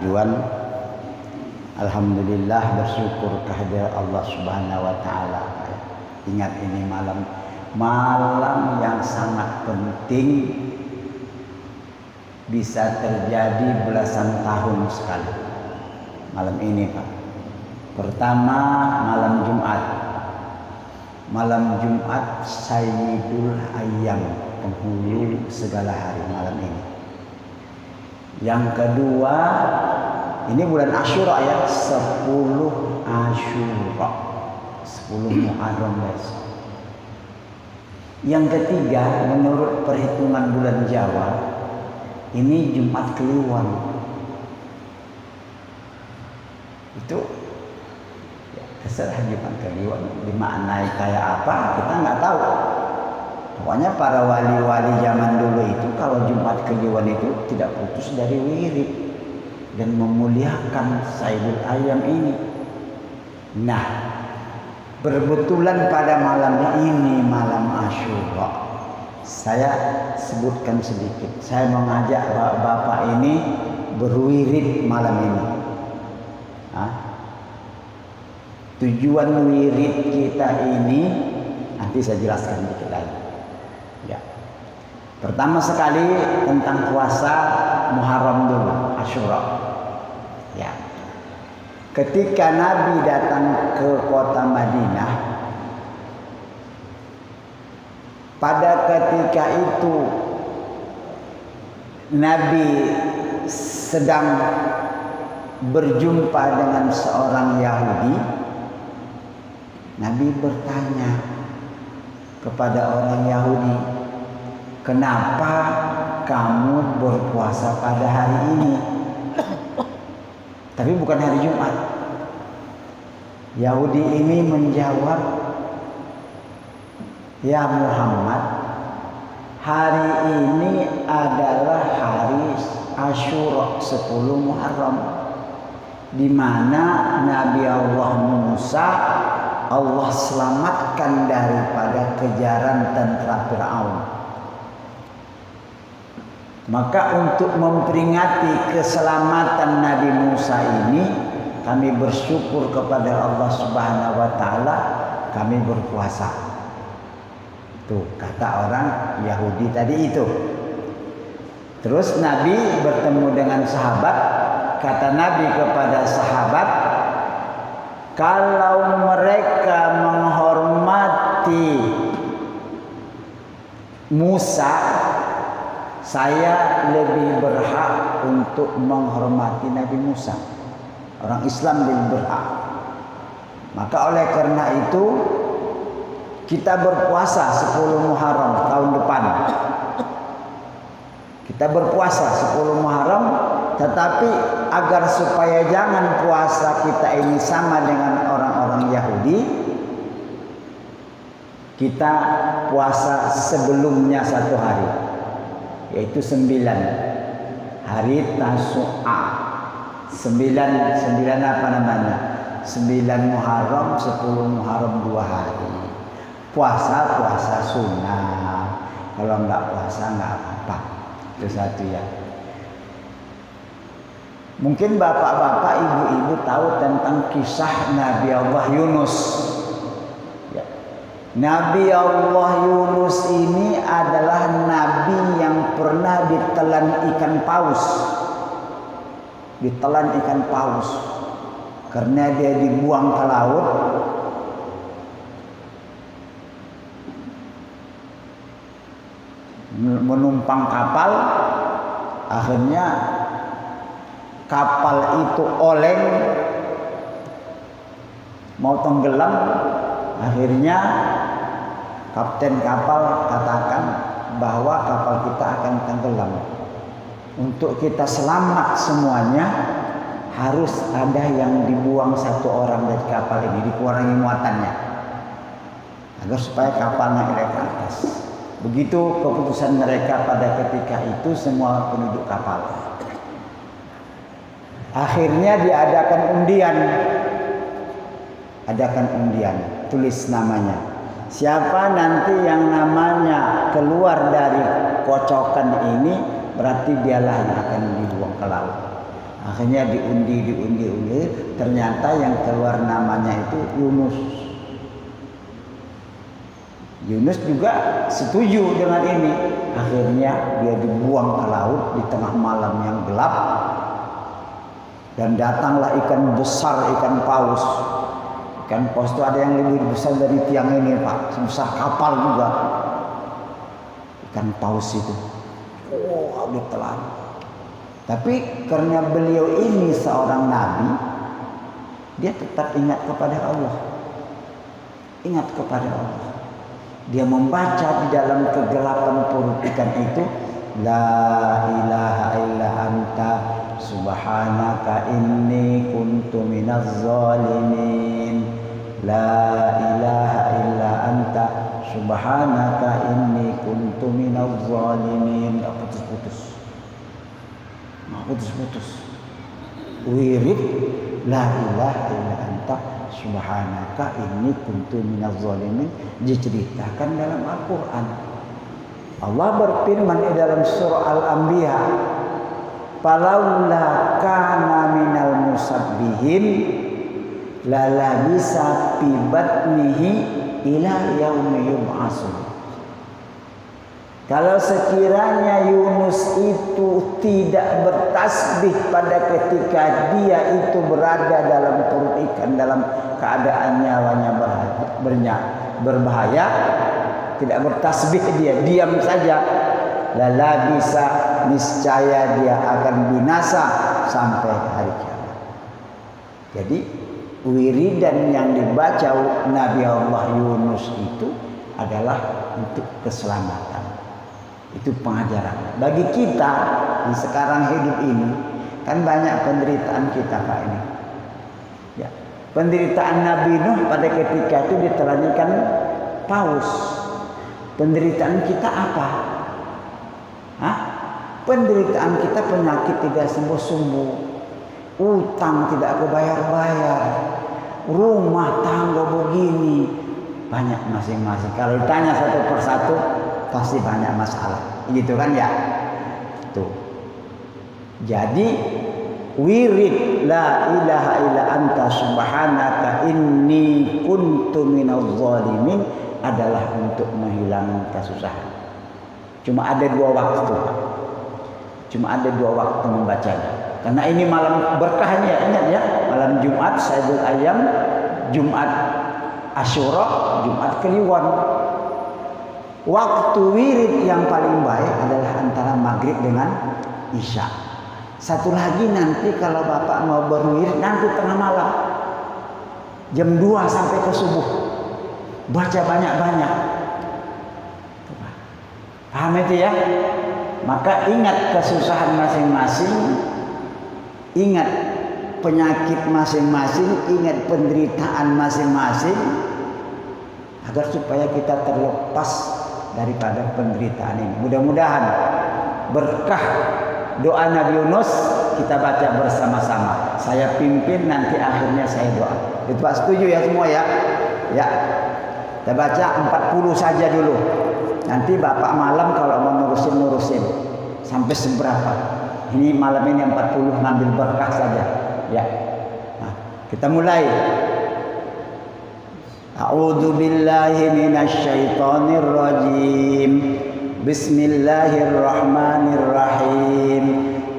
tujuan. Alhamdulillah, bersyukur kehadirat Allah Subhanahu wa taala. Ingat, ini malam yang sangat penting, bisa terjadi belasan tahun sekali. Malam ini, Pak. Pertama, malam Jumat. Malam Jumat Sayyidul Ayyam, penghulu segala hari, malam ini. Yang kedua, ini bulan Asyura ya, 10 Asyura, 10 Muharram besok. Yang ketiga, menurut perhitungan bulan Jawa, ini Jumat Kliwon. Itu ya, terserah Jumat Kliwon dimaknai kayak apa, kita nggak tahu. Pokoknya para wali-wali zaman dulu itu kalau Jumat Kliwon itu tidak putus dari wirid dan memuliakan Sayyidul Ayyam ini. Nah, berbetulan pada malam ini, malam Asyura, saya sebutkan sedikit. Saya mengajak bapak ini berwirid malam ini. Tujuan wirid kita ini nanti saya jelaskan sedikit lagi. Ya. Pertama sekali tentang puasa Muharram dulu, Asyura. Ya. Ketika Nabi datang ke kota Madinah, pada ketika itu Nabi sedang berjumpa dengan seorang Yahudi. Nabi bertanya kepada orang Yahudi, "Kenapa kamu berpuasa pada hari ini?" Tapi bukan hari Jumat. Yahudi ini menjawab, "Ya Muhammad, hari ini adalah hari Asyura 10 Muharram, di mana Nabi Allah Musa Allah selamatkan daripada kejaran tentara Firaun. Maka untuk memperingati keselamatan Nabi Musa ini, kami bersyukur kepada Allah Subhanahu wa taala, kami berpuasa." Tuh kata orang Yahudi tadi itu. Terus Nabi bertemu dengan sahabat, kata Nabi kepada sahabat, "Kalau mereka menghormati Musa, saya lebih berhak untuk menghormati Nabi Musa." Orang Islam lebih berhak. Maka oleh karena itu kita berpuasa 10 Muharram tahun depan. Kita berpuasa 10 Muharram, tetapi agar supaya jangan puasa kita ini sama dengan orang-orang Yahudi, kita puasa sebelumnya 1 hari, yaitu 9 hari Tasu'a. 9 apa namanya? 9 Muharram, 10 Muharram 2 hari. Puasa sunnah. Kalau enggak puasa enggak apa-apa. Itu satu ya. Mungkin bapak-bapak, ibu-ibu tahu tentang kisah Nabi Allah Yunus. Ya. Nabi Allah Yunus ini adalah nabi yang pernah ditelan ikan paus. Ditelan ikan paus karena dia dibuang ke laut. Menumpang kapal, akhirnya kapal itu oleng, mau tenggelam. Akhirnya kapten kapal katakan bahwa kapal kita akan tenggelam. Untuk kita selamat semuanya, harus ada yang dibuang 1 orang dari kapal ini, dikurangi muatannya, agar supaya kapal naik ke atas. Begitu keputusan mereka pada ketika itu, semua penduduk kapal. Akhirnya diadakan undian. Tulis namanya. Siapa nanti yang namanya keluar dari kocokan ini, berarti dialah yang akan dibuang ke laut. Akhirnya diundi, ternyata yang keluar namanya itu Yunus. Yunus juga setuju dengan ini. Akhirnya dia dibuang ke laut di tengah malam yang gelap. Dan datanglah ikan besar, ikan paus. Ikan paus itu ada yang lebih besar dari tiang ini, Pak. Sebesar kapal juga. Ikan paus itu. Oh, ditelan. Tapi karena beliau ini seorang nabi, dia tetap ingat kepada Allah. Ingat kepada Allah. Dia membaca di dalam kegelapan perut ikan itu, La ilaha illa anta subhanaka inni kuntu minaz zalimin. La ilaha illa anta subhanaka inni kuntu minaz zalimin. Tidak putus-putus. Putus-putus. Wirid la ilaha illa anta subhanaka inni kuntu minaz zalimin diceritakan dalam Al-Qur'an. Allah berfirman di dalam surah Al-Anbiya, "Falaula kana minal musabbihin la labisa fi batnihi ila yaumi yub'atsun." Kalau sekiranya Yunus itu tidak bertasbih pada ketika dia itu berada dalam perut ikan dalam keadaan nyawanya berbahaya, tidak bertasbih dia, diam saja, lala bisa niscaya dia akan binasa sampai hari kiamat. Jadi wiridan yang dibaca Nabi Allah Yunus itu adalah untuk keselamatan. Itu pengajaran. Bagi kita di sekarang hidup ini kan banyak penderitaan kita Pak ini. Ya, penderitaan Nabi Nuh pada ketika itu ditelankan paus. Penderitaan kita apa? Hah? Penderitaan kita penyakit tidak sembuh-sembuh, utang tidak kebayar-bayar, rumah tangga begini, banyak masing-masing. Kalau ditanya satu persatu pasti banyak masalah, gitu kan ya? Tuh. Jadi wirid la ilaha illa anta subhanaka inni kuntu minaz zalimin adalah untuk menghilangkan kesusahan. Cuma ada 2 waktu. Cuma ada 2 waktu membacanya. Karena ini malam berkahnya, ingat ya, malam Jumat Sayyidul Ayyam, Jumat Asyura, Jumat Kliwon. Waktu wirid yang paling baik adalah antara maghrib dengan isya. Satu lagi nanti kalau Bapak mau berwirid nanti tengah malam. Jam 2 sampai ke subuh. Baca banyak-banyak. Paham itu ya? Maka ingat kesusahan masing-masing. Ingat penyakit masing-masing. Ingat penderitaan masing-masing. Agar supaya kita terlepas daripada penderitaan ini. Mudah-mudahan berkah doa Nabi Yunus kita baca bersama-sama. Saya pimpin, nanti akhirnya saya doa. Itu Pak setuju ya semua ya? Ya. Kita baca 40 saja dulu. Nanti Bapak malam kalau mau nurusin sampai seberapa. Ini malam ini 40 ngambil berkah saja. Ya. Nah, kita mulai. A'udzu billahi minasy syaithanir rajim. Bismillahirrahmanirrahim.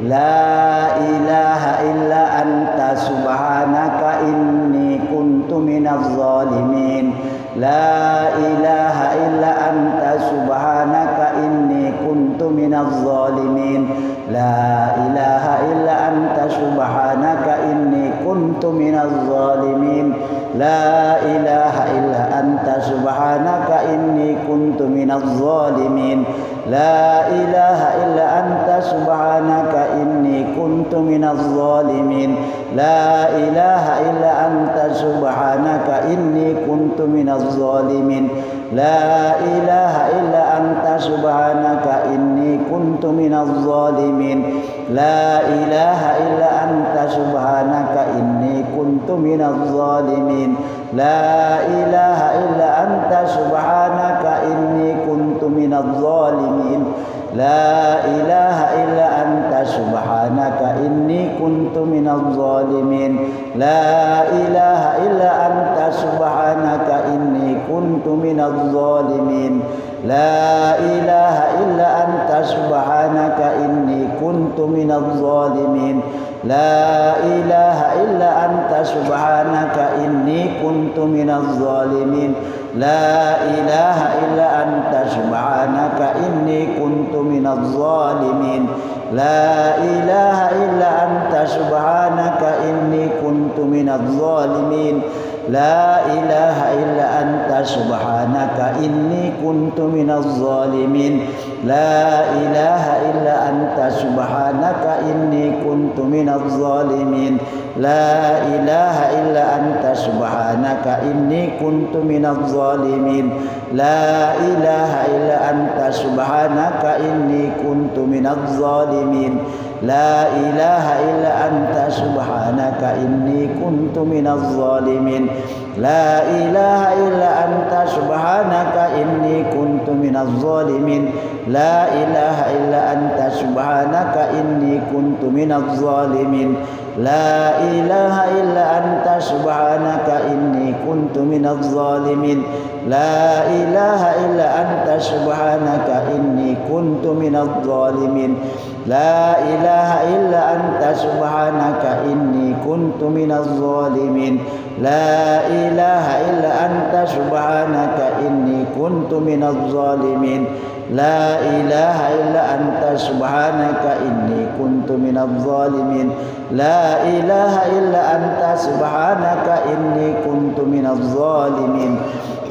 La ilaha illa anta subhanaka inni kuntu minaz zalimin. La ilaha illa anta subhanaka inni kuntu minaz zalimin. La ilaha illa anta subhanaka inni kuntu minaz zalimin. La ilaha illa anta subhanaka inni kuntu minaz zalimin. La ilaha illa anta subhanaka inni kuntu minaz zalimin. La ilaha illa anta subhanaka inni kuntu minaz zalimin. La ilaha illa anta subhanaka inni kuntu minaz zalimin. La ilaha illa anta subhanaka inni kuntu minaz zalimin. La ilaha illa anta subhanaka inni kuntu minaz zalimin. La ilaha illa anta anta subhanaka inni kuntu minadh dhalimin. La ilaha illa anta subhanaka inni kuntu minadh dhalimin. La ilaha illa anta subhanaka inni kuntu minadh dhalimin. La ilaha illa anta subhanaka inni kuntu minadh dhalimin. La ilaha illa anta subhanaka inni kuntu minadh dhalimin. La ilaha illa anta subhanaka inni kuntu minadh dhalimin. La ilaha illa anta subhanaka inni kuntu minadh dhalimin. La ilaha illa anta subhanaka inni kuntu minadh dhalimin. La ilaha illa anta subhanaka inni kuntu minadh dhalimin. La ilaha illa anta subhanaka inni kuntu minadh dhalimin. La ilaha illa anta subhanaka inni kuntu minadh dhalimin. La ilaha illa anta subhanaka inni kuntu minadh dhalimin. La ilaha illa anta subhanaka inni kuntu minadh dhalimin. La ilaha illa anta subhanaka inni kuntu minadh dhalimin. La ilaha illa anta subhanaka inni kuntu minadh dhalimin. La ilaha illa anta subhanaka inni kuntu minadh dhalimin. La ilaha illa anta subhanaka inni kuntu minadh dhalimin. La ilaha illa anta subhanaka inni kuntu minadh dhalimin. La ilaha illa anta subhanaka inni kuntu minadh dhalimin.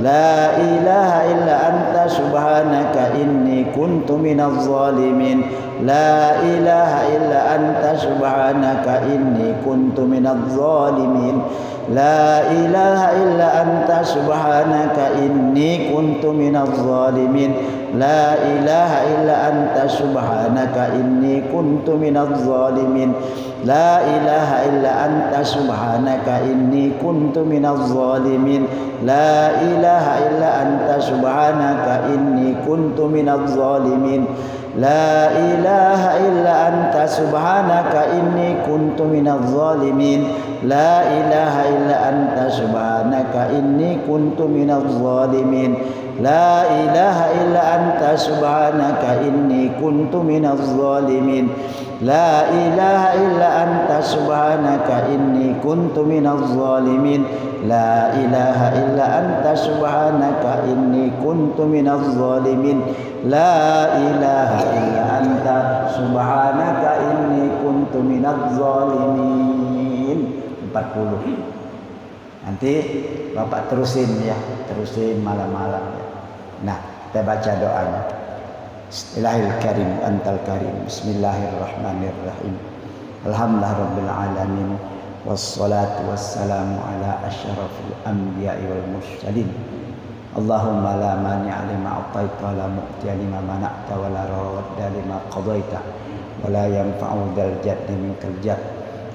La ilaha illa anta subhanaka inni kuntu minadh dhalimin. La ilaha illa anta subhanaka inni kuntu minadh dhalimin. La ilaha illa anta subhanaka inni kuntu minadh dhalimin. La ilaha illa anta subhanaka inni kuntu minadh dhalimin. La ilaha illa anta subhanaka inni kuntu minadh dhalimin. La ilaha illa anta subhanaka inni kuntu minadh dhalimin. La ilaha illa anta subhanaka inni kuntu minadh dhalimin. La ilaha illa anta subhanaka inni kuntu minadh dhalimin. La ilaha illa anta subhanaka inni kuntu minadh dhalimin. La ilaha illa anta subhanaka inni kuntu minadh dhalimin. La ilaha illa anta subhanaka inni kuntu minadh dhalimin. La ilaha illa anta subhanaka inni kuntu minadh dhalimin. 40. Nanti Bapak terusin ya, terusin malam-malam ya. Nah, kita baca doanya. Bismillahil karim antal karim. Bismillahirrahmanirrahim. Alhamdulillahirabbil alamin. Wassalatu wassalamu ala asyrafil anbiya'i wal mursalin. Allahumma la mani'a lima a'taita wa la mu'tiya lima mana'ta wa la radda lima qadaita wa la yanfa'u dzal jaddi minkal jadd.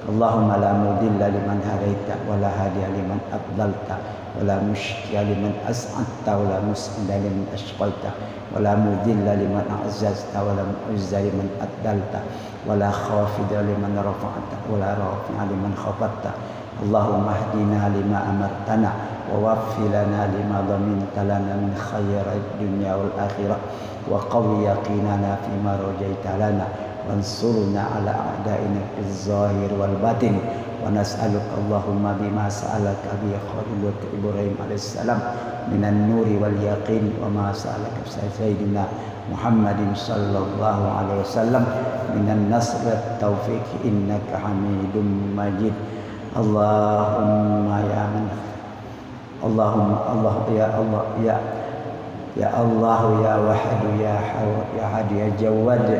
Allahumma la mudilla liman hadaita wa la hadiya liman adlalta wa la mushqiya liman as'adta wa la mus'ida liman ashqaita wa la mudilla liman a'zazta wa la mu'izza liman addalta wa la khafida liman rafa'ta wa la rafi'a liman khafatta. Allahumma hdina lima amartana wa waffi lana lima dhaminta lana min khairid dunya wal akhirah wa qawwi yaqinana fima rajaita lana wansurna ala a'daina fil zahir wal batin wa nas'aluka Allahumma bima sa'alaka bi Khalil Ibrahim alaihissalam minan nuri wal yaqin wa ma sa'alaka sayyidina Muhammadin sallallahu alaihi wasallam minan nasr wat taufiq innaka Hamidum Majid. Allahumma ya man Allahumma Allah ya Allah ya ya Allah ya Wahid ya Ahad ya Jawad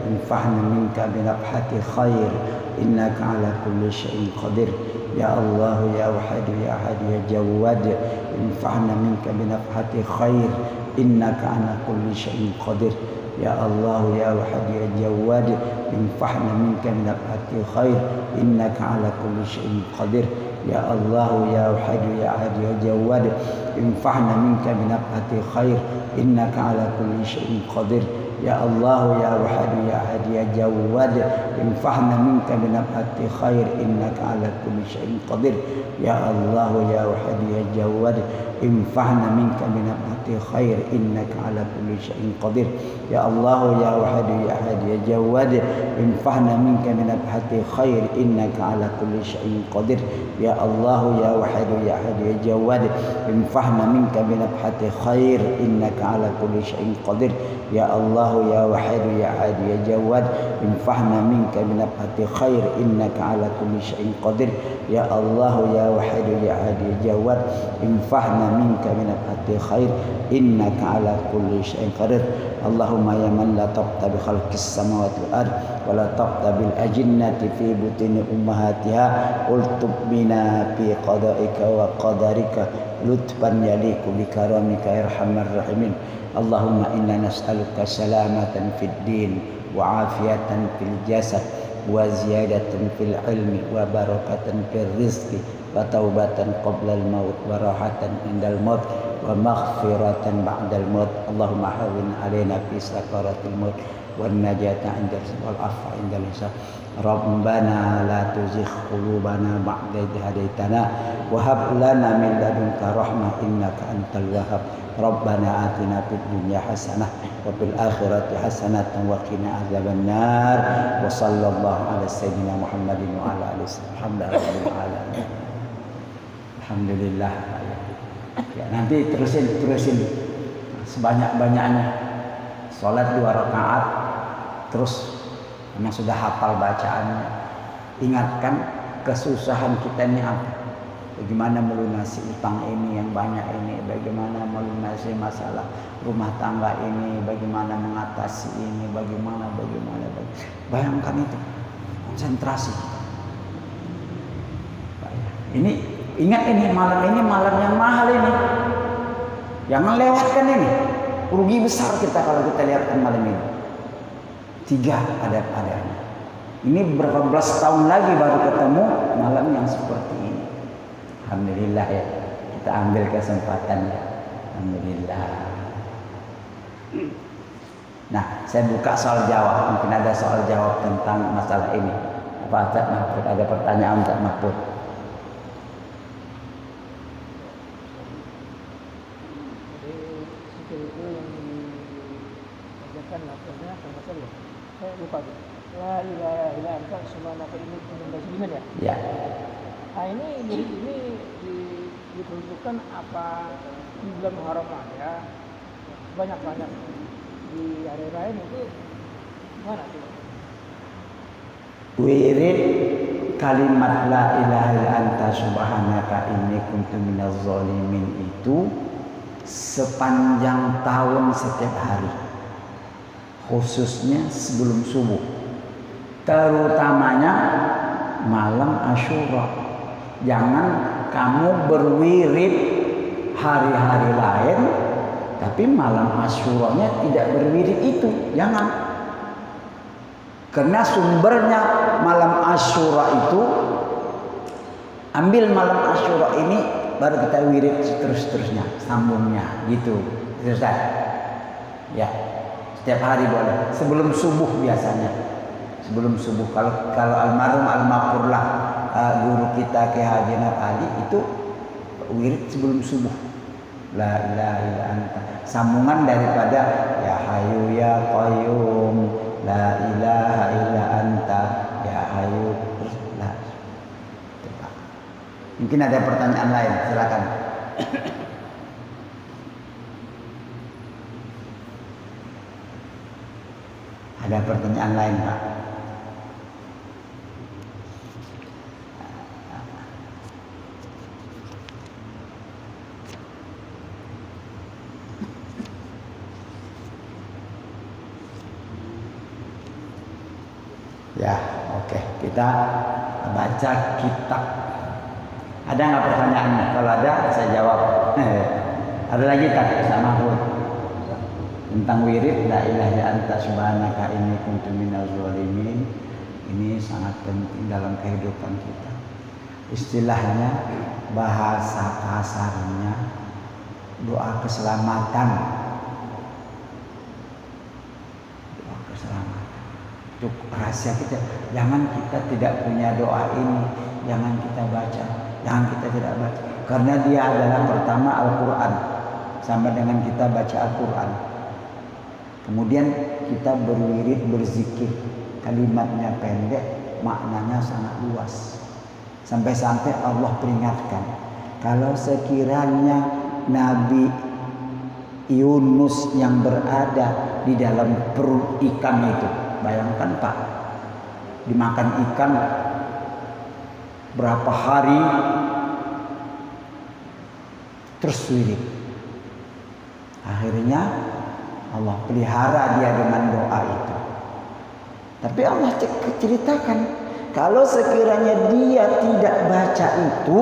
infa'na minka binafhati khair innaka ala kulli syai'in qadir. Ya Allah ya Wahid ya Ahad ya Jawad infa'na minka binafhati khair innaka ala kulli syai'in qadir. Ya Allah ya Wahid ya Jawad infa'na minka binafhati khair innaka ala kulli syai'in qadir. Ya Allah ya Wahid ya Ahad ya Jawad infa'na minka binafhati khair innaka ala kulli syai'in qadir. ya Allah ya Wahid ya Ahad ya Jawad infahna minka binafhati khair innaka ala kulli syai'in qadir ya Allah ya Wahid ya Jawad infahna minka binafhati khair innaka ala kulli syai'in qadir ya Allah ya Wahid ya Ahad ya Jawad infahna minka binafhati khair innaka ala kulli syai'in qadir ya Allah ya Wahid ya Ahad ya Jawad infahna minka binafhati khair innaka ala kulli syai'in qadir ya Allah ya Wahid ya Ahad ya Jawad infahna minka binafhati khair innaka ala kulli syai'in qadir ya Allah ya Wahid ya Ahad ya Jawad infahna minka binafhati khair innaka ala kulli syai'in qadir Allahumma ya man la taqta bi khalqis samawati wal ard wa la taqta bil ajinnati fi butuni ummahatiha ultub bina fi qada'ika wa qadarika lutfan yaliku bi karamika ya arhamar rahimin Allahumma inna nas'aluka salamatan fid din wa afiyatan fil jasad wa ziyadatan fil ilmi wa barakatan fil rizqi wa taubatan qabla al maut wa rahatan indal maut wa maghfiratan ba'dal maut Allahumma hawwin alaina fi sakaratil maut wan najata indal wal afwa indal hisab Rabbana la tuzigh qulubana ba'da idh hadaitana wa hab lana min ladunka rahmah innaka antal wahhab Rabbana atina fid dunya hasanah wa fil akhirati hasanatan wa qina adzabannar wa sallallahu ala sayyidina Muhammadin wa ala alihi wasallam alhamdulillah. Ya, nanti terusin sebanyak-banyaknya sholat 2 rakaat terus memang sudah hafal bacaannya. Ingatkan kesusahan kita ini apa, bagaimana melunasi utang ini yang banyak ini, bagaimana melunasi masalah rumah tangga ini, bagaimana mengatasi ini, bagaimana bayangkan itu konsentrasi kita. Ini ingat, ini malam yang mahal ini, jangan lewatkan ini. Rugi besar kita kalau kita lewatkan malam ini. 3 adab-adabnya. Ini berapa belas tahun lagi baru ketemu malam yang seperti ini. Alhamdulillah ya, kita ambil kesempatan ya. Alhamdulillah. Nah, saya buka soal jawab. Mungkin ada soal jawab tentang masalah ini. Apa Ustaz Mahfud? Ada pertanyaan Ustaz Mahfud? Saya lupa tuh. La ilaha illa anta subhanaka inni kuntu minaz zalimin ya. Ya. Nah, ini diperuntukkan apa di bulan Muharram ya. Banyak di hari lain itu mana tuh? Wirid kalimat la ilaha illa anta subhanaka inni kuntu minaz zalimin itu sepanjang tahun setiap hari. Khususnya sebelum subuh, terutamanya malam Asyura. Jangan kamu berwirid hari-hari lain tapi malam Asyuranya tidak berwirid itu, jangan. Karena sumbernya malam Asyura itu, ambil malam Asyura ini baru kita wirid terus-terusnya, sambungnya gitu. Ustaz. Ya. Setiap hari boleh, sebelum subuh biasanya. Sebelum subuh, kalau almarhum almarhumlah guru kita Ki Haji Ali itu wirid sebelum subuh. La ilaha illa anta. Sambungan daripada ya Hayyu ya Qayyum, la ilaha illa anta, ya Hayyu. Terus la. Mungkin ada pertanyaan lain, silakan. Ada pertanyaan lain, Pak? Ya, oke. Kita baca kitab. Ada nggak pertanyaannya? Kalau ada, saya jawab. Ada lagi tak? Ustaz Mahfud? Tentang wirid la ilaha illa anta subhanaka inni kuntu minaz zalimin. Ini sangat penting dalam kehidupan kita. Istilahnya, bahasa kasarnya, doa keselamatan. Untuk rahasia kita, jangan kita tidak punya doa ini, jangan kita baca, jangan kita tidak baca. Karena dia adalah pertama Al-Quran, sama dengan kita baca Al-Quran. Kemudian kita berwirid, berzikir, kalimatnya pendek, maknanya sangat luas. Sampai-sampai Allah peringatkan, kalau sekiranya Nabi Yunus yang berada di dalam perut ikan itu, bayangkan Pak, dimakan ikan berapa hari terus wirid. Akhirnya Allah pelihara dia dengan doa itu. Tapi Allah ceritakan, kalau sekiranya dia tidak baca itu,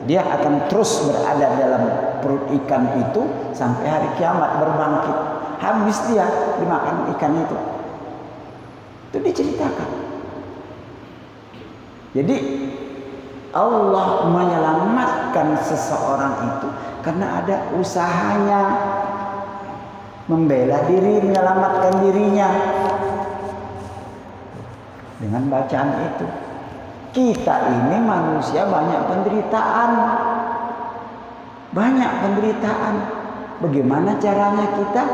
dia akan terus berada dalam perut ikan itu sampai hari kiamat berbangkit. Habis dia dimakan ikan itu. Itu diceritakan. Jadi Allah menyelamatkan seseorang itu karena ada usahanya membela diri, menyelamatkan dirinya dengan bacaan itu. Kita ini manusia banyak penderitaan. Banyak penderitaan. Bagaimana caranya kita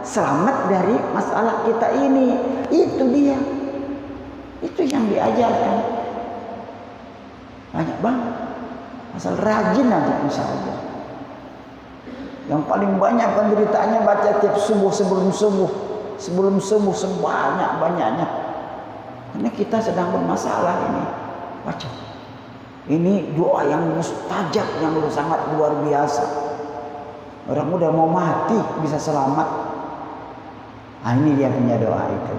selamat dari masalah kita ini? Itu dia. Itu yang diajarkan. Banyak banget. Asal rajin aja insya Allah. Yang paling banyak penderitaannya baca tiap subuh, sebelum subuh sebanyak-banyaknya. Karena kita sedang bermasalah ini. Baca. Ini doa yang mustajab, yang sangat luar biasa. Orang udah mau mati bisa selamat. Nah, ini dia punya doa itu.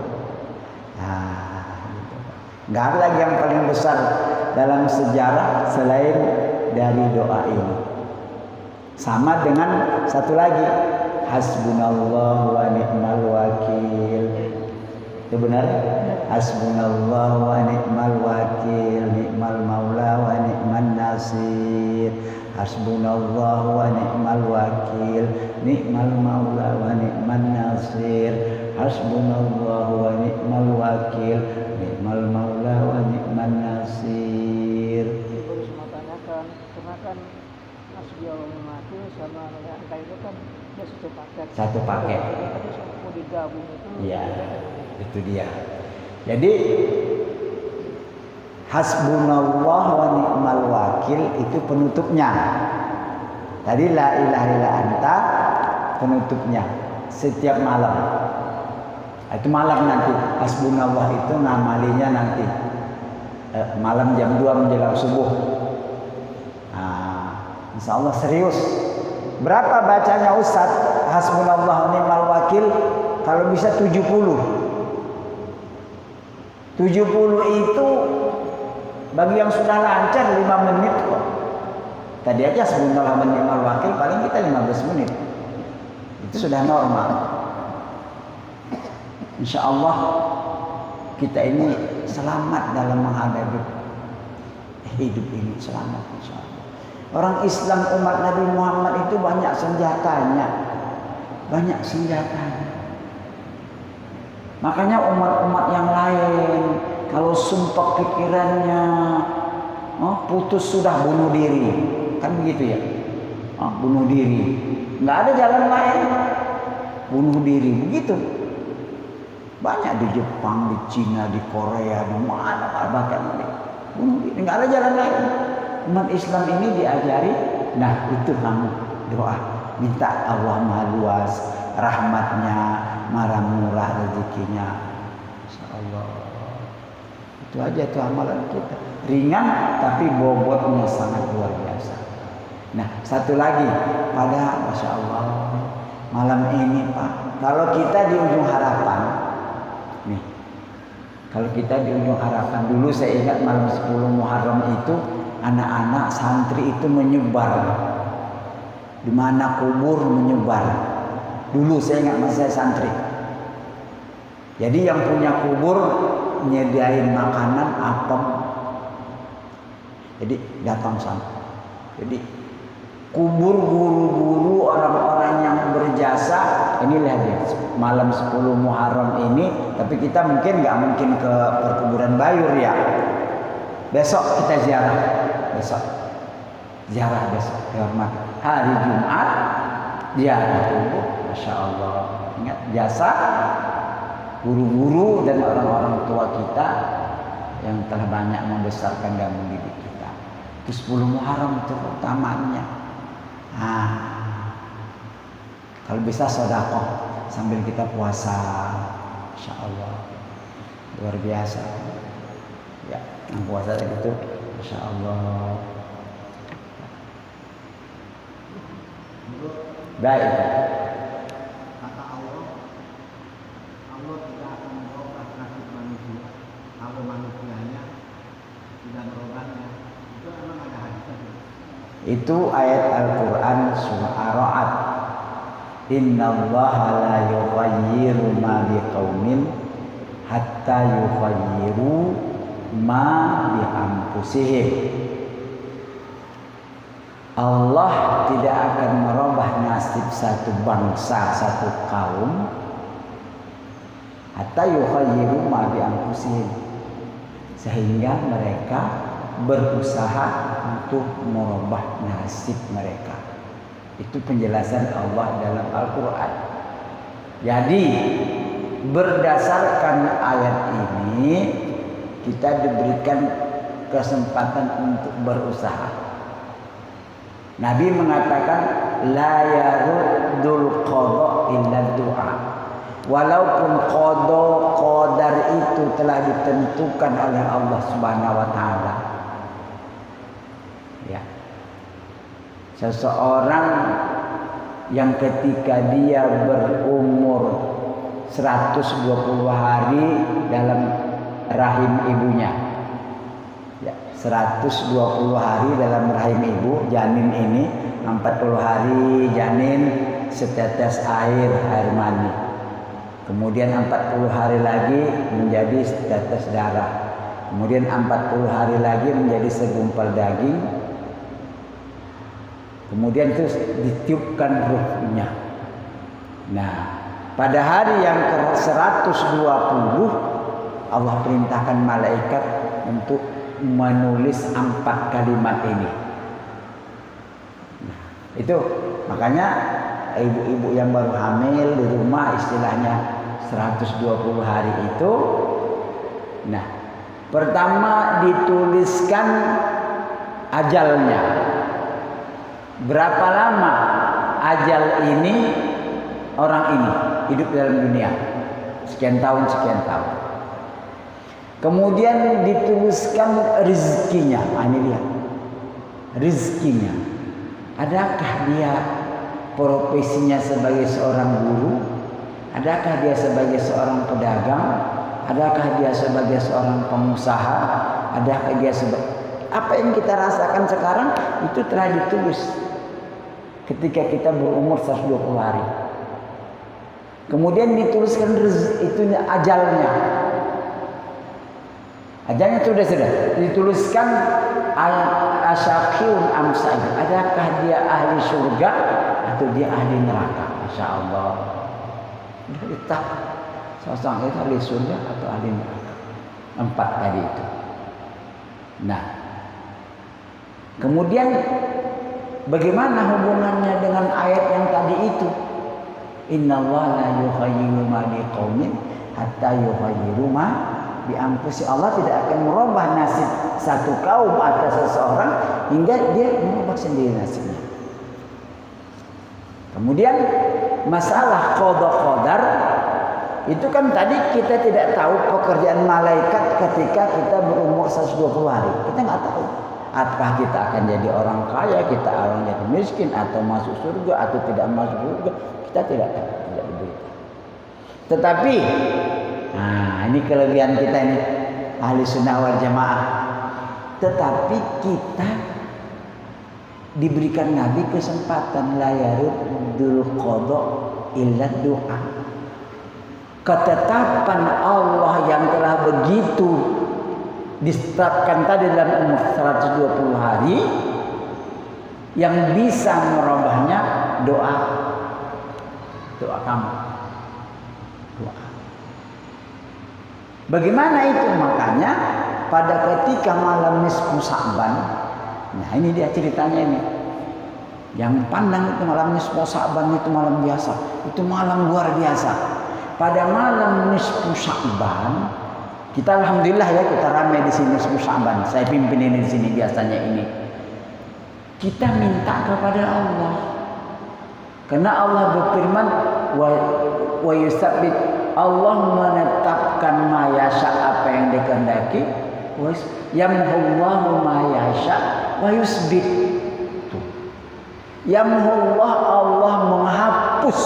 Nah, gitu. Nggak ada lagi yang paling besar dalam sejarah selain dari doa ini. Sama dengan satu lagi, hasbunallah wa ni'mal wakil. Itu benar? Hasbunallah wa ni'mal wakil, ni'mal maula wa ni'man nasir. Hasbunallah wa ni'mal wakil, ni'mal maula wa ni'man nasir. Hasbunallah wa ni'mal wakil, ni'mal maula wa ni'man nasir. Baru semua tanyakan, karena kan hasbi Allah wakil sama angka itu kan dia satu paket. Satu paket. Jadi tadi mau digabung itu. Iya, itu dia. Jadi hasbunallah wa ni'mal wakil itu penutupnya. Tadi la ilaha illa anta penutupnya setiap malam. Itu malam nanti hasbunallah itu ngamalinya nanti malam jam 2 menjelang subuh. Nah, insyaallah serius. Berapa bacanya Ustaz hasbunallah wa ni'mal wakil? Kalau bisa 70. 70 itu bagi yang sudah lancar 5 menit kok. Tadi aja hasbunallah wa ni'mal wakil paling kita 15 menit. Itu sudah normal. Insya Allah kita ini selamat dalam menghadapi hidup ini, selamat insya Allah. Orang Islam umat Nabi Muhammad itu banyak senjatanya. Banyak senjatanya. Makanya umat-umat yang lain kalau sumpah pikirannya putus sudah bunuh diri. Kan begitu ya. Bunuh diri. Nggak ada jalan lain. Bunuh diri. Begitu. Banyak di Jepang, di Cina, di Korea, di mana bahkan bunuh diri. Nggak ada jalan lain. Umat Islam ini diajari, nah itu kamu doa. Minta Allah Maha Luas, rahmatnya, marah murah rezekinya. Insyaallah. Itu aja tuh amalan kita. Ringan tapi bobotnya sangat luar biasa. Nah, satu lagi pada Masya Allah malam ini Pak, kalau kita di ujung harapan nih, kalau kita di ujung harapan dulu saya ingat malam 10 Muharram itu anak-anak santri itu menyebar di mana kubur menyebar. Dulu saya ingat masa saya santri. Jadi yang punya kubur nyediain makanan apem. Jadi datang sana. Jadi kubur guru-guru orang-orang yang pernah berjasa, inilah dia malam 10 Muharram ini. Tapi kita nggak mungkin ke perkuburan Bayur ya. Besok kita ziarah, besok dihormat hari Jumat ziarah kubur. Masya Allah, ingat jasa guru-guru dan orang-orang tua kita yang telah banyak membesarkan dan mendidik kita. Itu 10 Muharram itu utamanya. Kalau bisa sedekah sambil kita puasa, Masya Allah, luar biasa. Ya, yang puasa itu, Masya Allah. Baik. Kata Allah tidak akan merubah nasib manusia kalau manusianya tidak merubahnya. Itu memang ada hadisnya. Itu ayat Al-Quran surah Ar-Ra'd. Innallaha la yughayyiru ma biqaumin hatta yughayyiru ma bi anfusihim. Allah tidak akan merubah nasib satu bangsa, satu kaum hatta yughayyiru ma bi anfusihim, sehingga mereka berusaha untuk merubah nasib mereka. Itu penjelasan Allah dalam Al-Quran. Jadi berdasarkan ayat ini kita diberikan kesempatan untuk berusaha. Nabi mengatakan la yaruddul qada illa du'a. Walaupun qadar itu telah ditentukan oleh Allah Subhanahu wa taala. Ya. Seseorang yang ketika dia berumur 120 hari dalam rahim ibunya, ya, 120 hari dalam rahim ibu, janin ini 40 hari janin setetes air mani, kemudian 40 hari lagi menjadi setetes darah, kemudian 40 hari lagi menjadi segumpal daging, kemudian terus ditiupkan ruhnya. Nah, pada hari yang ke-120 Allah perintahkan malaikat untuk menulis 4 kalimat ini. Nah, itu makanya ibu-ibu yang baru hamil di rumah istilahnya 120 hari itu. Nah, pertama dituliskan ajalnya. Berapa lama ajal ini orang ini hidup dalam dunia? Sekian tahun. Kemudian dituliskan rezekinya. Ini lihat. Rezekinya. Adakah dia profesinya sebagai seorang guru? Adakah dia sebagai seorang pedagang? Adakah dia sebagai seorang pengusaha? Adakah dia sebagai apa yang kita rasakan sekarang itu telah ditulis ketika kita berumur 120 hari. Kemudian dituliskan itunya ajalnya. Ajalnya sudah dituliskan asyaqiyun am sa'id. Adakah dia ahli surga atau dia ahli neraka? Masya Allah. Sudah ditetapkan seseorang itu ahli surga atau ahli neraka. 4 tadi itu. Nah, kemudian bagaimana hubungannya dengan ayat yang tadi itu? Innallaha la yughayyiru ma biqaumin hatta yughayyiru ma bi anfusihim. Allah tidak akan merubah nasib satu kaum atau seseorang hingga dia merubah sendiri nasibnya. Kemudian masalah qada qadar itu kan tadi kita tidak tahu pekerjaan malaikat ketika kita berumur 120 hari. Kita nggak tahu. Apakah kita akan jadi orang kaya, kita akan jadi miskin, atau masuk surga, atau tidak masuk surga, kita tidak tahu, tidak diberitahu. Tetapi, ini kelebihan kita ini ahli sunnah wal jamaah. Tetapi kita diberikan Nabi kesempatan la yaruddul qada illa du'a. Ketetapan Allah yang telah begitu ditetapkan tadi dalam umur 120 hari, yang bisa merubahnya doa. doa kamu. Doa. Bagaimana itu? Makanya pada ketika malam nisfu Sa'ban, nah ini dia ceritanya ini. Yang pandang itu malam nisfu Sa'ban itu malam biasa, itu malam luar biasa. Pada malam nisfu Sa'ban, kita alhamdulillah ya, kita ramai di sini nisfu Sa'ban. Saya pimpin ini di sini biasanya ini. Kita minta kepada Allah. Karena Allah berfirman wa yusabbit, Allah menetapkan ma yasha, apa yang dikehendaki, yamhullahu ma yasha wa yusbit. Yamhullah, Allah menghapus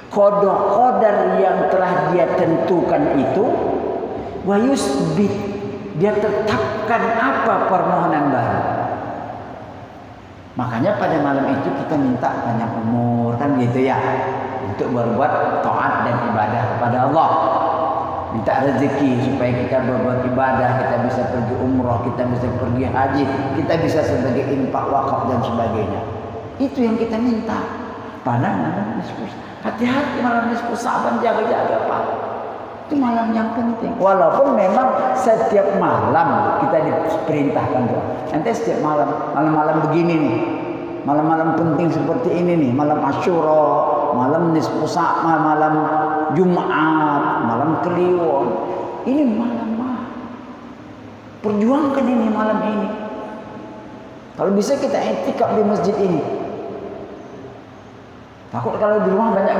qada-qadar yang telah dia tentukan itu, wa yusbit, dia tetapkan apa permohonan baru. Makanya pada malam itu kita minta banyak umur kan gitu ya, untuk berbuat taat dan ibadah kepada Allah. Minta rezeki supaya kita berbuat ibadah, kita bisa pergi umrah, kita bisa pergi haji, kita bisa sebagai infak, wakaf dan sebagainya. Itu yang kita minta. Pada malam nisfu, hati-hati malam nisfu Sa'ban, jaga-jaga Pak. Itu malam yang penting. Walaupun memang setiap malam kita diperintahkan doa. Nanti setiap malam begini nih, malam-malam penting seperti ini nih, malam Asyura, malam nisfu Sa'ban, malam Jumat, malam Kliwon. Ini malam perjuangkan ini malam ini. Kalau bisa kita i'tikaf di masjid ini. Takut kalau di rumah banyak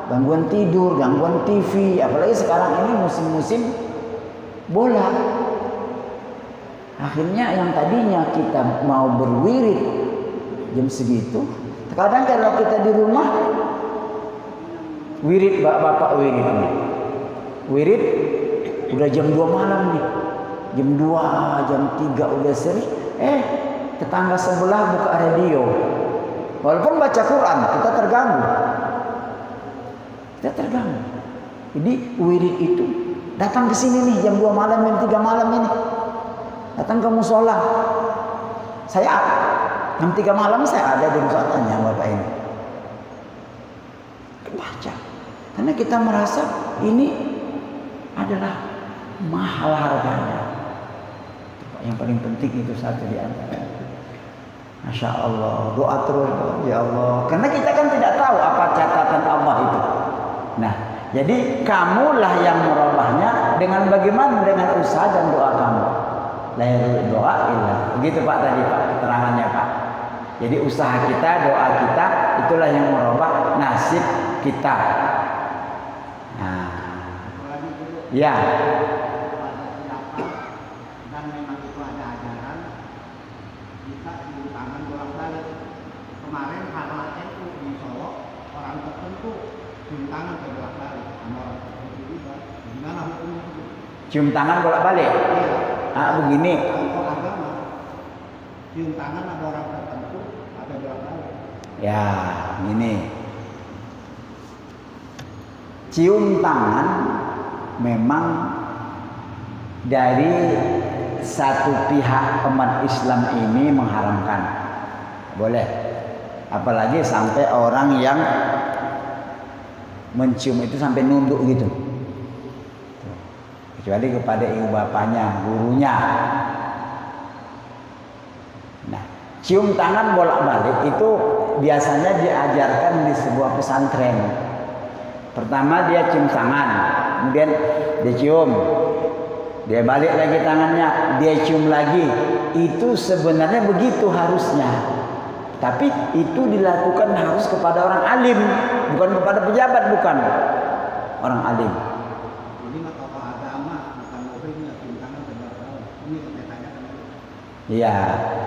gangguan tidur, gangguan TV, apalagi sekarang ini musim-musim bola. Akhirnya yang tadinya kita mau berwirid jam segitu, kadang kalau kita di rumah wirid, bapak wirid udah jam 2 malam nih, jam 2, jam 3 udah seri, tetangga sebelah buka radio, walaupun baca Quran kita terganggu. Jadi wirid itu datang ke sini nih jam 2 malam, jam 3 malam ini. Datang ke musola. Saya jam 3 malam saya ada di musolanya Bapak ini. Baca. Karena kita merasa ini adalah mahal harganya. Yang paling penting itu satu di antara. Masya Allah, doa terus ya Allah. Karena kita kan tidak tahu apa catatan Allah itu. Nah, jadi kamulah yang merubahnya dengan bagaimana? Dengan usaha dan doa kamu. La yaruddu doa illa. Begitu Pak tadi Pak, keterangannya Pak. Jadi usaha kita, doa kita, itulah yang merubah nasib kita. Nah, ya. Dan memang itu ada ajaran kita cium tangan bolak-balik. Kemarin hal itu di Solo, orang tertentu cium tangan bolak-balik sama orang tertentu juga. Gimana hukumnya itu? Cium tangan bolak-balik? Begini. Kalau agama, cium tangan ada orang tertentu, ada bolak-balik. Ya, gini. Cium tangan memang dari satu pihak umat Islam ini mengharamkan. Boleh. Apalagi sampai orang yang mencium itu sampai nunduk gitu. Kecuali kepada ibu bapaknya, gurunya. Nah, cium tangan bolak-balik itu biasanya diajarkan di sebuah pesantren. Pertama dia cium tangan, kemudian dia cium, dia balik lagi tangannya, dia cium lagi. Itu sebenarnya begitu harusnya. Tapi itu dilakukan harus kepada orang alim, bukan kepada pejabat, bukan orang alim. Ini mah tokoh agama, bukan muridnya cium tangan bolak-balik. Ini kita tanyakan. Iya,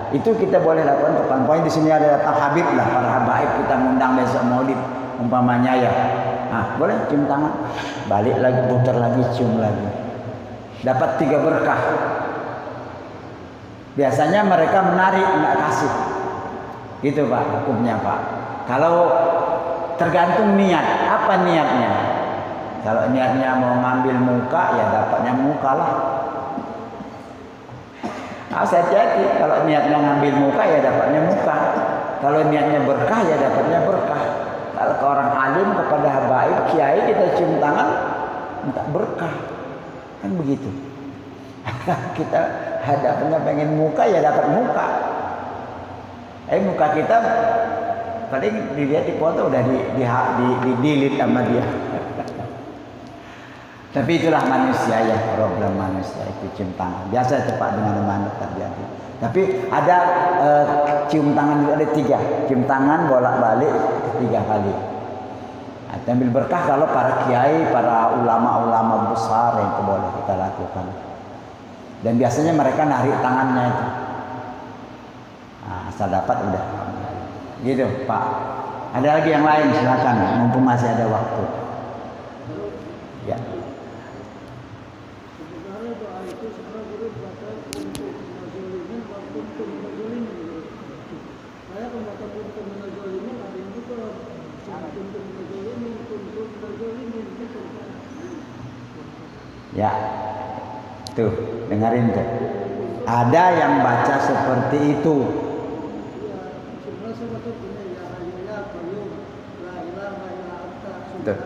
itu kita boleh lakukan kapan. Poin di sini ada datang Habib lah, para habaib kita ngundang besok Maulid umpamanya ya. Nah, boleh cium tangan, balik lagi, putar lagi, cium lagi. Dapat 3 berkah. Biasanya mereka menarik, enggak kasih. Gitu Pak, hukumnya Pak. Kalau tergantung niat, apa niatnya? Kalau niatnya mau ngambil muka, ya dapatnya muka lah. Harus hati-hati. Kalau niatnya ngambil muka ya dapatnya muka. Kalau niatnya berkah ya dapatnya berkah. Kalau ke orang alim, kepada habaib, kiai kita cium tangan minta berkah. Kan begitu. Kita hadapannya pengen muka ya dapat muka. Muka kita paling dilihat di foto udah di delete sama dia. Tapi itulah manusia ya, problem manusia itu cium tangan. Biasa cepat dengan mana terjadi. Tapi ada cium tangan juga ada 3. Cium tangan bolak-balik 3 kali. Nah, ambil berkah kalau para kiai, para ulama-ulama besar yang itu boleh kita lakukan. Dan biasanya mereka narik tangannya itu. Nah, asal dapat udah. Gitu, Pak. Ada lagi yang lain silakan, mumpung masih ada waktu. Ya. Ya, tuh dengerin tuh. Ada yang baca seperti itu. Tuh.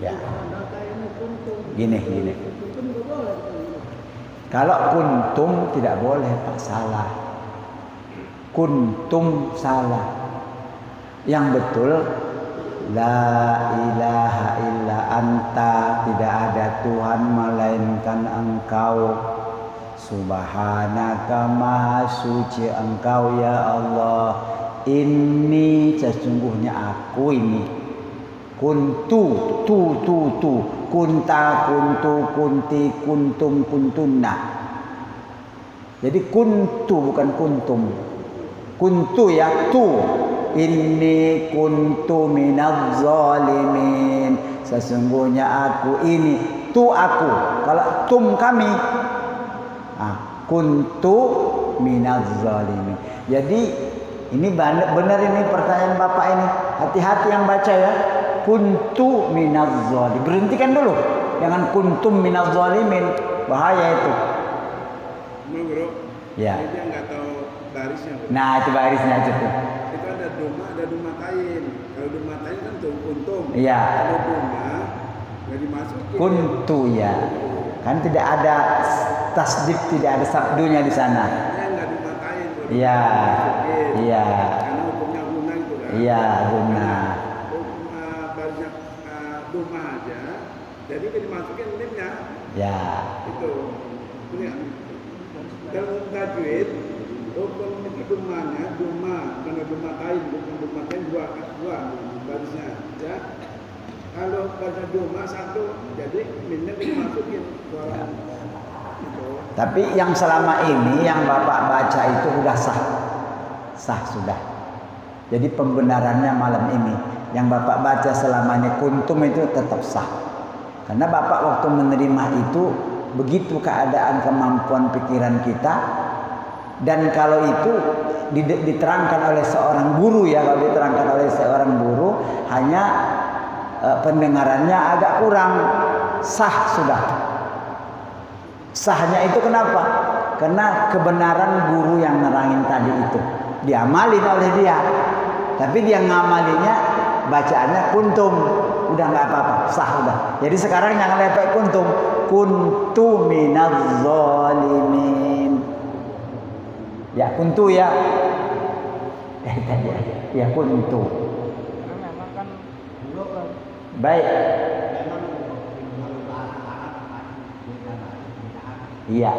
Ya. Gini. Kalau kuntum tidak boleh Pak, salah. Kuntum salah. Yang betul la ilaha illa anta, tidak ada Tuhan melainkan engkau. Subhanaka maha suci engkau ya Allah. Ini sesungguhnya aku ini. Kuntu kunta kuntu kunti kuntum kuntunna. Jadi kuntu bukan kuntum. Kuntu ya tu. Inni kuntu minadz zalimin. Sesungguhnya aku ini, tu aku. Kalau tum kami, kuntu minadz zalimin. Jadi ini benar ini pertanyaan Bapak ini. Hati-hati yang baca ya. Kuntu minadz zalimin. Berhentikan dulu. Jangan kuntum minadz zalimin. Bahaya itu. Bro. Ya. Dia nggak tahu barisnya. Bro. Nah, itu barisnya itu tuh. Itu ada doma kain. Kalau doma kain kan tuh kuntum. Iya. Kalau doma nggak dimasukin. Kuntu ya. Kan tidak ada tasdid, tidak ada sabdunya di sana. Nggak doma kain. Iya. Iya. Karena hukumnya guna itu kan. Iya, guna. Banyak doma aja. Jadi dimasukin limnya. Ya. Itu. Ini dalam tajwid hukum itu domanya karena doma kain, bukan doma kain dua barisnya ya. Kalau baca doma satu, jadi minnya dimasukin Ya. gitu. Tapi yang selama ini yang Bapak baca itu udah sah sudah. Jadi pembenarannya malam ini yang Bapak baca selamanya kuntum itu tetap sah. Karena Bapak waktu menerima itu begitu keadaan kemampuan pikiran kita. Dan kalau itu diterangkan oleh seorang guru ya, kalau diterangkan oleh seorang guru hanya pendengarannya agak kurang, sah sudah. Sahnya itu kenapa? Karena kebenaran guru yang nerangin tadi itu diamalin oleh dia. Tapi dia ngamalinya bacaannya kuntum, udah nggak apa-apa, sah udah. Jadi sekarang jangan lepek kuntum, kuntu minadz zalimin. Ya kuntu ya. Tadi ya kuntu. Karena memang kan Baik. Iya.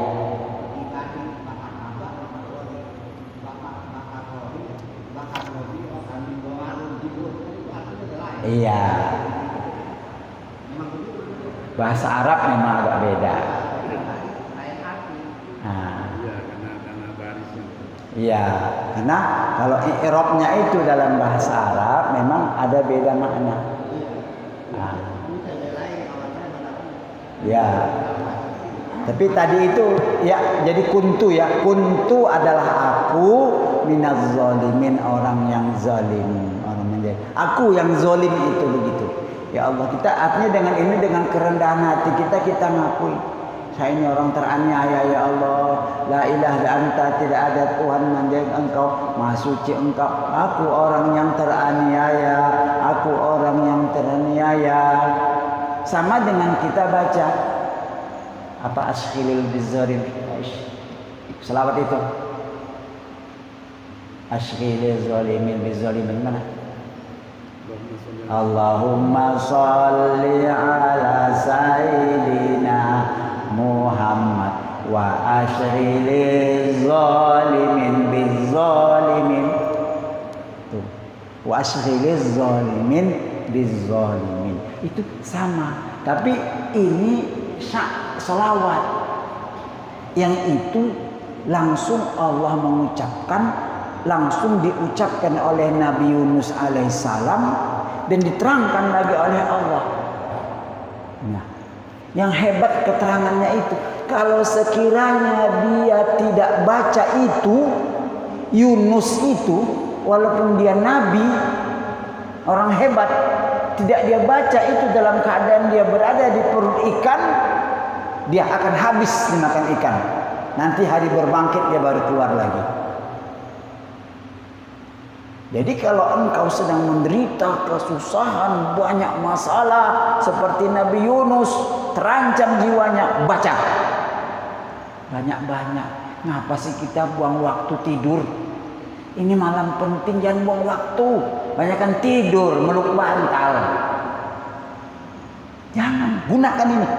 Iya. Bahasa Arab memang agak beda. Nah. Iya, karena barisnya. Iya, karena kalau i'rabnya itu dalam bahasa Arab memang ada beda makna. Nah. Ya. Tapi tadi itu ya jadi kuntu ya. Kuntu adalah aku minaz zalimin, orang yang zalim, orang yang zalim. Aku yang zalim itu begitu. Ya Allah, kita artinya dengan ini, dengan kerendahan hati kita ngakui, saya ini orang teraniaya ya Allah. La ilaha illa anta, tidak ada Tuhan melainkan Engkau, Maha suci Engkau. Aku orang yang teraniaya, aku orang yang teraniaya. Sama dengan kita baca apa asghilil bizzaril, selawat itu. Asghilil zalimin bizzalimin mana? Allahumma sholli ala sayyidina Muhammad wa ashriliz zalimin bizzalimin. Tuh, wa ashriliz zalimin bizzalimin. Itu sama, tapi ini selawat yang itu langsung Allah mengucapkan, langsung diucapkan oleh Nabi Yunus alaihissalam dan diterangkan lagi oleh Allah. Nah, yang hebat keterangannya itu, kalau sekiranya dia tidak baca itu, Yunus itu, walaupun dia nabi, orang hebat, tidak dia baca itu dalam keadaan dia berada di perut ikan, dia akan habis dimakan ikan. Nanti hari berbangkit dia baru keluar lagi. Jadi kalau engkau sedang menderita kesusahan, banyak masalah seperti Nabi Yunus, terancam jiwanya, baca banyak-banyak. Ngapa sih kita buang waktu tidur? Ini malam penting, jangan buang waktu. Banyakkan tidur, meluk bantal. Jangan, gunakan ini.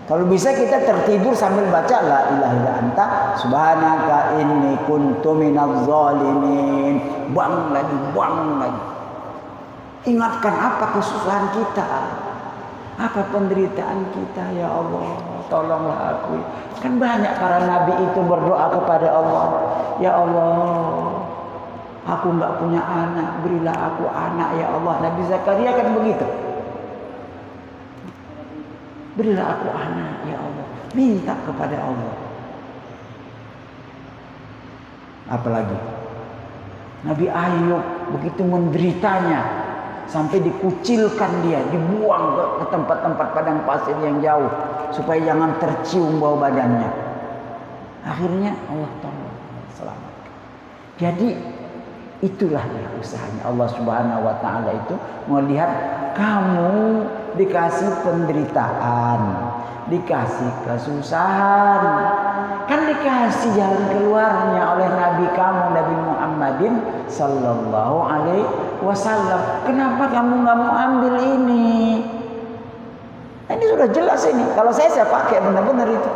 Kalau bisa kita tertidur sambil baca la ilaha illa anta subhanaka inni kuntu minadz zalimin. Bang lagi. Ingatkan apa kesusahan kita, apa penderitaan kita, ya Allah, tolonglah aku. Kan banyak para nabi itu berdoa kepada Allah, ya Allah, aku enggak punya anak, berilah aku anak ya Allah. Nabi Zakaria kan begitu. Berilah aku anak ya Allah. Minta kepada Allah. Apalagi Nabi Ayub begitu menderitanya, sampai dikucilkan dia, dibuang ke tempat-tempat padang pasir yang jauh supaya jangan tercium bau badannya. Akhirnya Allah tolong, selamatkan. Jadi itulah ya usahanya Allah Subhanahu wa taala itu melihat kamu dikasih penderitaan, dikasih kesusahan, kan dikasih jalan keluarnya oleh Nabi kamu, Nabi Muhammadin sallallahu alaihi wasallam. Kenapa kamu nggak mau ambil ini? Ini sudah jelas ini. Kalau saya pakai benar-benar itu.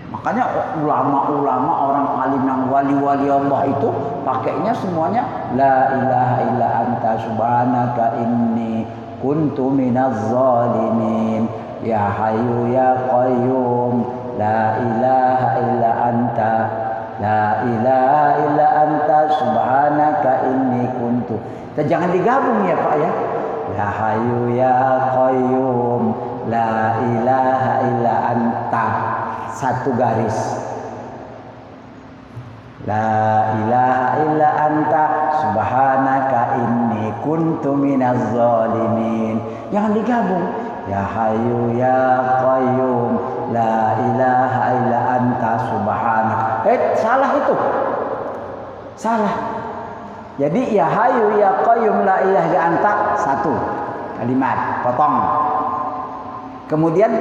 Makanya ulama-ulama, orang alim yang wali-wali Allah itu pakainya semuanya la ilaha illa anta subhanaka inni kuntu minaz zalimin. Ya hayyu ya qayyum la ilaha illa anta, la ilaha illa anta subhanaka inni kuntu. Kita jangan digabung ya Pak ya. Ya hayyu ya qayyum la ilaha illa anta, satu garis. La ilaha illa anta subhanaka inni kuntu minaz zalimin. Jangan digabung. Ya hayyu ya qayyum la ilaha illa anta subhanaka. Salah itu. Salah. Jadi ya hayyu ya qayyum la ilaha illa anta, satu kalimat, potong. Kemudian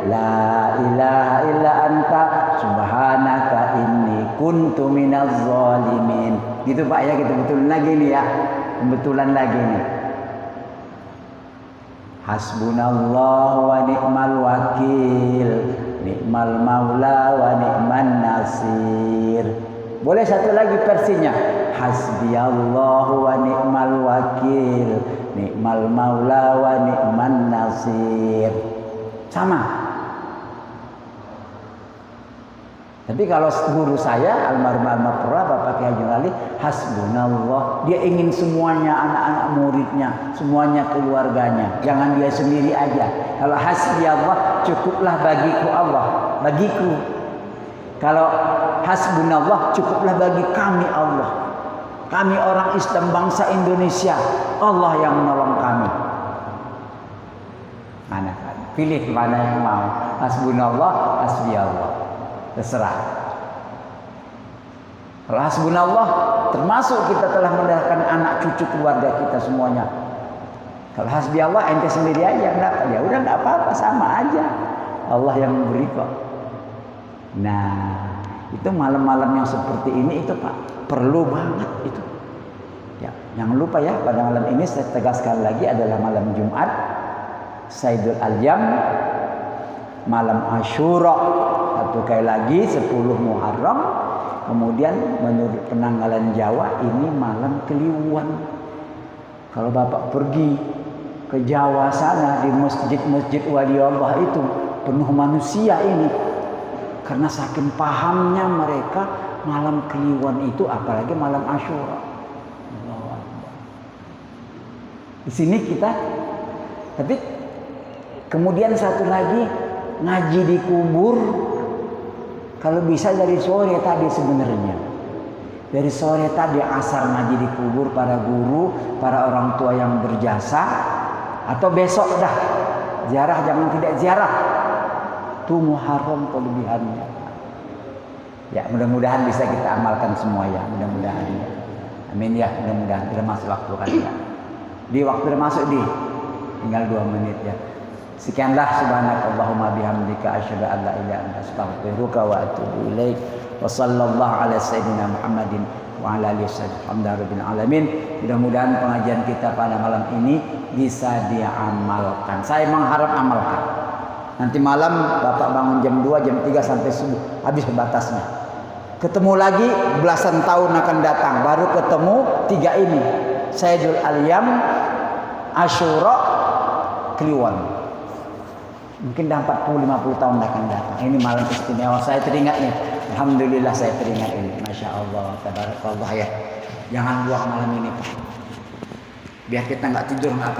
la ilaha illa anta subhanaka inni kuntu minaz zalimin. Gitu Pak ya, kita betul lagi nih ya. Pembetulan lagi nih. Hasbunallah wa ni'mal wakil, ni'mal maula wa ni'man nasir. Boleh satu lagi versinya. Hasbiyallah wa ni'mal wakil, ni'mal maula wa ni'man nasir. Sama. Tapi kalau guru saya almarhum almarhum Bapak Kiai Haji Ali, hasbunallah, dia ingin semuanya, anak-anak muridnya, semuanya keluarganya, jangan dia sendiri aja. Kalau hasbiyallah, cukuplah bagiku Allah, bagiku. Kalau hasbunallah, cukuplah bagi kami Allah. Kami orang Islam bangsa Indonesia, Allah yang menolong kami. Mana? Pilih mana yang mau. Hasbunallah, hasbiyallah. Terserah. Kalau hasbunallah, termasuk kita telah mendapatkan anak cucu keluarga kita semuanya. Kalau hasbiyallah, ente sendiri aja yang dapat. Ya udah nggak apa-apa, sama aja. Allah yang memberi kok. Nah, itu malam-malam yang seperti ini itu Pak perlu banget itu. Ya, jangan lupa ya, pada malam ini saya tegaskan lagi adalah malam Jumat, Saidul Ayyam, malam Asyura, satu kali lagi 10 Muharram, kemudian menurut penanggalan Jawa ini malam Kliwon. Kalau Bapak pergi ke Jawa sana di masjid-masjid wali Allah itu penuh manusia ini, karena saking pahamnya mereka malam Kliwon itu, apalagi malam Asyura. Di sini kita, tapi kemudian satu lagi ngaji di kubur. Kalau bisa dari sore tadi sebenarnya, dari sore tadi asar ngaji di kubur para guru, para orang tua yang berjasa, atau besok dah ziarah, jangan tidak ziarah. Itu Muharram kelebihannya. Ya, mudah-mudahan bisa kita amalkan semua ya, mudah-mudahan ya. Amin ya, mudah-mudahan. Sudah masuk waktu kan ya. Di waktu sudah masuk tinggal 2 menit ya. Sekianlah, subhanakallahumma bihamdika asyhadu an la ilaha illa anta astaghfiruka wa atubu ilaik. Wa sallallahu ala sayyidina Muhammadin wa ala alihi wasallam. Alamin. Mudah-mudahan pengajian kita pada malam ini bisa diamalkan. Saya mengharap amalkan. Nanti malam Bapak bangun jam 2, jam 3 sampai subuh, habis batasnya. Ketemu lagi belasan tahun akan datang, baru ketemu 3 ini. Saidul Ayyam, Asyura, Kliwon. Mungkin dah 40-50 tahun akan datang. Ini malam istimewa, saya teringatnya. Alhamdulillah saya teringat ini. Masya Allah, tabarakallah ya. Jangan buang malam ini Pak. Biar kita nggak tidur nggak apa.